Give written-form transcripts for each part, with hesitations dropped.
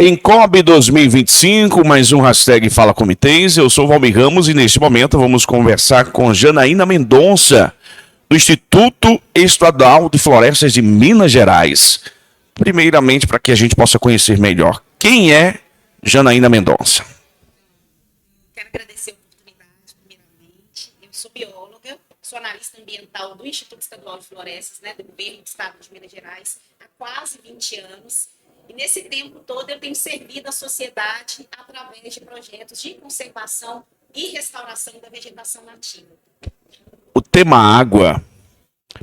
Em COB 2025, mais um hashtag Fala Comitês. Eu sou Valmir Ramos e neste momento vamos conversar com Janaína Mendonça, do Instituto Estadual de Florestas de Minas Gerais. Primeiramente, para que a gente possa conhecer melhor, quem é Janaína Mendonça? Quero agradecer a oportunidade, primeiramente. Eu sou bióloga, sou analista ambiental do Instituto Estadual de Florestas, do Governo do Estado de Minas Gerais, há quase 20 anos. E nesse tempo todo eu tenho servido a sociedade através de projetos de conservação e restauração da vegetação nativa. O tema água,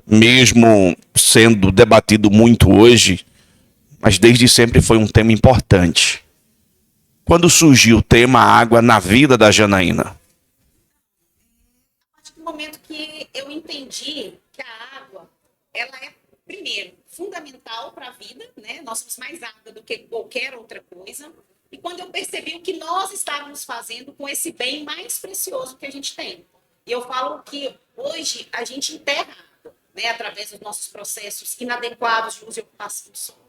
mesmo sendo debatido muito hoje, mas desde sempre foi um tema importante. Quando surgiu o tema água na vida da Janaína? A partir do momento que eu entendi que a água, ela é, primeiro, fundamental para a vida, Nós somos mais água do que qualquer outra coisa. E quando eu percebi o que nós estávamos fazendo com esse bem mais precioso que a gente tem. E eu falo que hoje a gente enterra água, através dos nossos processos inadequados de uso e ocupação do solo.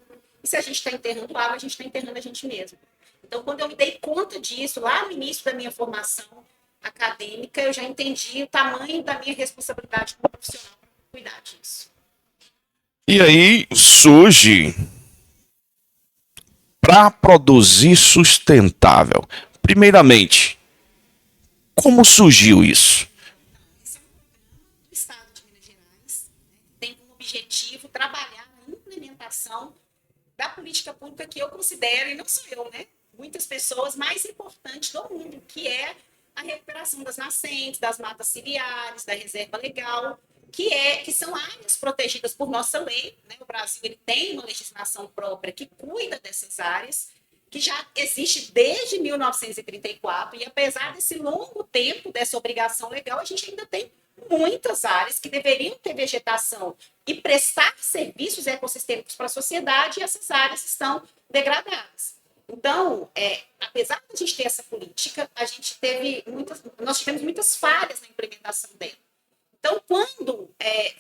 E se a gente está enterrando água, a gente está enterrando a gente mesmo. Então, quando eu me dei conta disso, lá no início da minha formação acadêmica, eu já entendi o tamanho da minha responsabilidade como profissional para cuidar disso. E aí surge para produzir sustentável. Primeiramente, como surgiu isso? Esse é um programa do Estado de Minas Gerais, que tem como objetivo trabalhar na implementação da política pública que eu considero, e não sou eu, muitas pessoas, mais importante do mundo, que é a recuperação das nascentes, das matas ciliares, da reserva legal, que são áreas protegidas por nossa lei. O Brasil ele tem uma legislação própria que cuida dessas áreas, que já existe desde 1934, e apesar desse longo tempo dessa obrigação legal, a gente ainda tem muitas áreas que deveriam ter vegetação e prestar serviços ecossistêmicos para a sociedade, e essas áreas estão degradadas. Então, apesar de a gente ter essa política, nós tivemos muitas falhas na implementação dela. Então, quando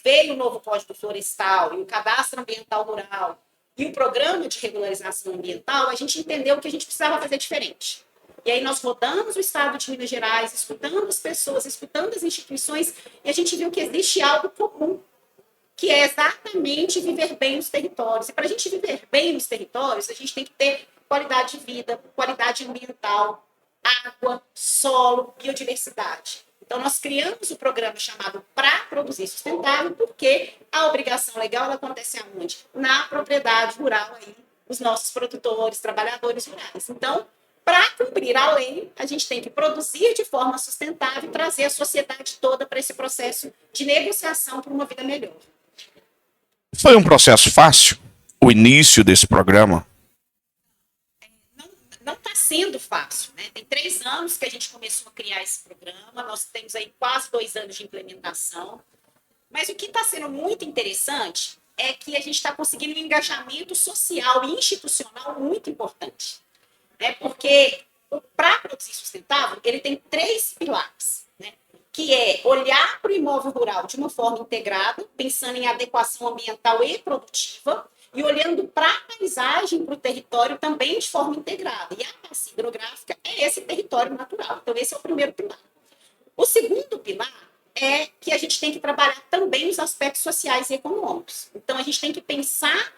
veio o novo Código Florestal e o Cadastro Ambiental Rural e o Programa de Regularização Ambiental, a gente entendeu que a gente precisava fazer diferente. E aí nós rodamos o Estado de Minas Gerais, escutando as pessoas, escutando as instituições, e a gente viu que existe algo comum, que é exatamente viver bem nos territórios. E para a gente viver bem nos territórios, a gente tem que ter qualidade de vida, qualidade ambiental, água, solo, biodiversidade. Então, nós criamos o programa chamado Pra Produzir Sustentável, porque a obrigação legal ela acontece aonde? Na propriedade rural, aí, os nossos produtores, trabalhadores rurais. Então, para cumprir a lei, a gente tem que produzir de forma sustentável e trazer a sociedade toda para esse processo de negociação por uma vida melhor. Foi um processo fácil, o início desse programa? Não está sendo fácil, Tem 3 anos que a gente começou a criar esse programa, nós temos aí quase 2 anos de implementação, mas o que está sendo muito interessante é que a gente está conseguindo um engajamento social e institucional muito importante, porque o Pra Produzir Sustentável, ele tem 3 pilares, que é olhar para o imóvel rural de uma forma integrada, pensando em adequação ambiental e produtiva, e olhando para a paisagem, para o território também de forma integrada. E a bacia hidrográfica é esse território natural. Então, esse é o primeiro pilar. O segundo pilar é que a gente tem que trabalhar também os aspectos sociais e econômicos. Então, a gente tem que pensar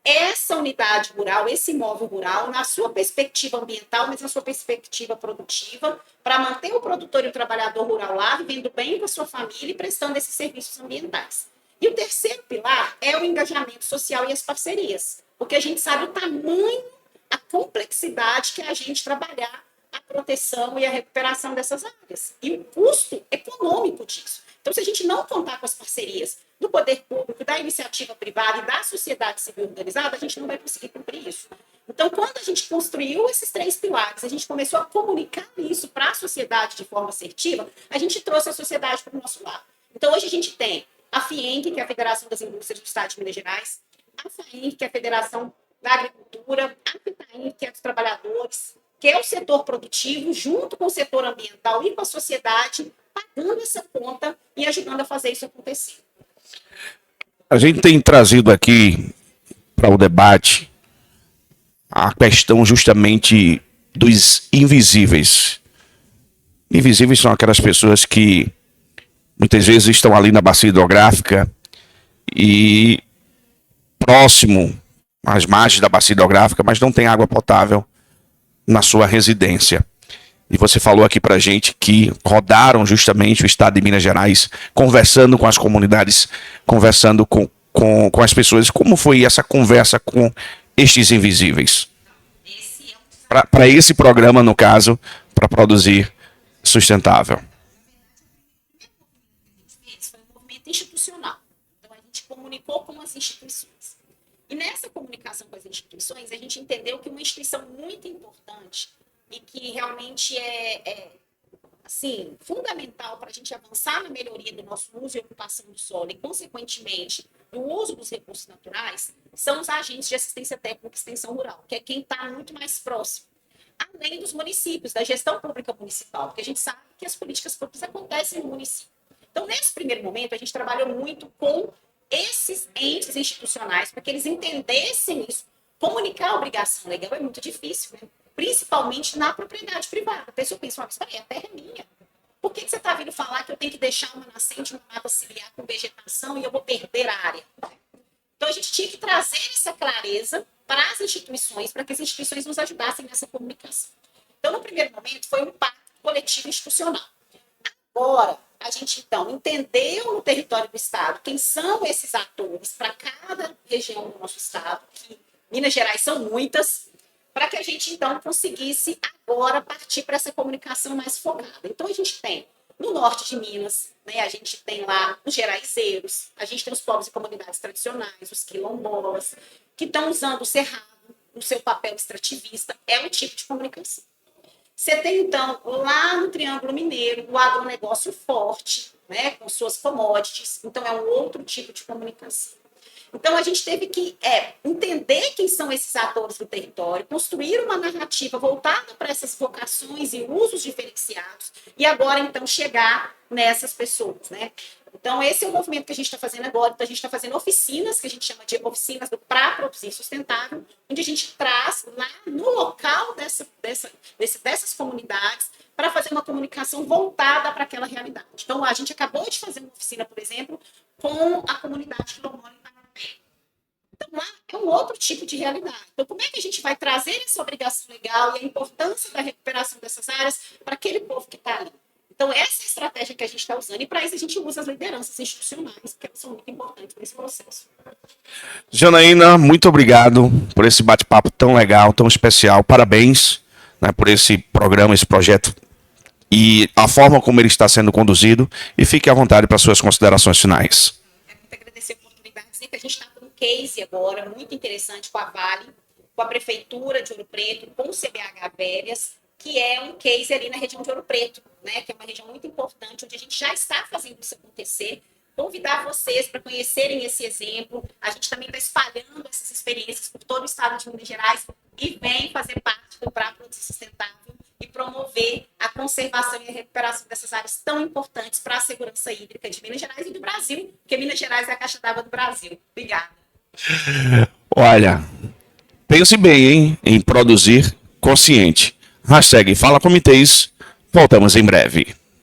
essa unidade rural, esse imóvel rural, na sua perspectiva ambiental, mas na sua perspectiva produtiva, para manter o produtor e o trabalhador rural lá, vivendo bem com a sua família e prestando esses serviços ambientais. E o terceiro pilar é o engajamento social e as parcerias, porque a gente sabe o tamanho, a complexidade que é a gente trabalhar a proteção e a recuperação dessas áreas, e o custo econômico disso. Então, se a gente não contar com as parcerias do poder público, da iniciativa privada e da sociedade civil organizada, a gente não vai conseguir cumprir isso. Então, quando a gente construiu esses 3 pilares, a gente começou a comunicar isso para a sociedade de forma assertiva, a gente trouxe a sociedade para o nosso lado. Então, hoje a gente tem a FIENG, que é a Federação das Indústrias do Estado de Minas Gerais, a FAINC, que é a Federação da Agricultura, a FETAIN, que é dos trabalhadores, que é o setor produtivo, junto com o setor ambiental e com a sociedade, pagando essa conta e ajudando a fazer isso acontecer. A gente tem trazido aqui para o debate a questão justamente dos invisíveis. Invisíveis são aquelas pessoas que muitas vezes estão ali na bacia hidrográfica e próximo às margens da bacia hidrográfica, mas não tem água potável na sua residência. E você falou aqui pra gente que rodaram justamente o estado de Minas Gerais, conversando com as comunidades, conversando com as pessoas. Como foi essa conversa com estes invisíveis? Para esse programa, no caso, para produzir sustentável. Foi um movimento institucional. Então, a gente comunicou com as instituições. E nessa comunicação com as instituições, a gente entendeu que uma instituição muito importante e que realmente assim, fundamental para a gente avançar na melhoria do nosso uso e ocupação do solo e, consequentemente, do uso dos recursos naturais, são os agentes de assistência técnica e extensão rural, que é quem está muito mais próximo, além dos municípios, da gestão pública municipal, porque a gente sabe que as políticas públicas acontecem no município. Então, nesse primeiro momento, a gente trabalhou muito com esses entes institucionais para que eles entendessem isso. Comunicar a obrigação legal é muito difícil, né? Principalmente na propriedade privada. A pessoa pensa, mas peraí, a terra é minha. Por que você está vindo falar que eu tenho que deixar uma nascente, uma mata ciliar com vegetação e eu vou perder a área? Então, a gente tinha que trazer essa clareza para as instituições, para que as instituições nos ajudassem nessa comunicação. Então, no primeiro momento, foi um pacto coletivo institucional. Agora, a gente, então, entendeu no território do Estado quem são esses atores para cada região do nosso Estado, que Minas Gerais são muitas, para que a gente, então, conseguisse agora partir para essa comunicação mais focada. Então, a gente tem no norte de Minas, né, a gente tem lá os geraizeiros, a gente tem os povos e comunidades tradicionais, os quilombolas, que estão usando o cerrado no seu papel extrativista, é um tipo de comunicação. Você tem, então, lá no Triângulo Mineiro, o agronegócio forte, né, com suas commodities, então é um outro tipo de comunicação. Então, a gente teve que entender quem são esses atores do território, construir uma narrativa voltada para essas vocações e usos diferenciados, e agora, então, chegar nessas pessoas, né? Então, esse é o movimento que a gente está fazendo agora. Então, a gente está fazendo oficinas, que a gente chama de oficinas para produzir sustentável, onde a gente traz lá no local dessas comunidades para fazer uma comunicação voltada para aquela realidade. Então, a gente acabou de fazer uma oficina, por exemplo, com a comunidade quilombola. Então, lá é um outro tipo de realidade. Então, como é que a gente vai trazer essa obrigação legal e a importância da recuperação dessas áreas para aquele povo que está ali? Então, essa é a estratégia que a gente está usando. E, para isso, a gente usa as lideranças institucionais, porque elas são muito importantes nesse processo. Janaína, muito obrigado por esse bate-papo tão legal, tão especial. Parabéns, né, por esse programa, esse projeto e a forma como ele está sendo conduzido. E fique à vontade para suas considerações finais. É muito agradecer a oportunidade, dizer que a gente está com um case agora muito interessante com a Vale, com a Prefeitura de Ouro Preto, com o CBH Velhas, que é um case ali na região de Ouro Preto, né, que é uma região muito importante, onde a gente já está fazendo isso acontecer. Convidar vocês para conhecerem esse exemplo. A gente também está espalhando essas experiências por todo o estado de Minas Gerais e vem fazer parte do Pra Produzir Sustentável e promover a conservação e a recuperação dessas áreas tão importantes para a segurança hídrica de Minas Gerais e do Brasil, porque Minas Gerais é a caixa d'água do Brasil. Obrigada. Olha, pense bem, hein, em produzir consciente. Hashtag Fala Comitês. Voltamos em breve.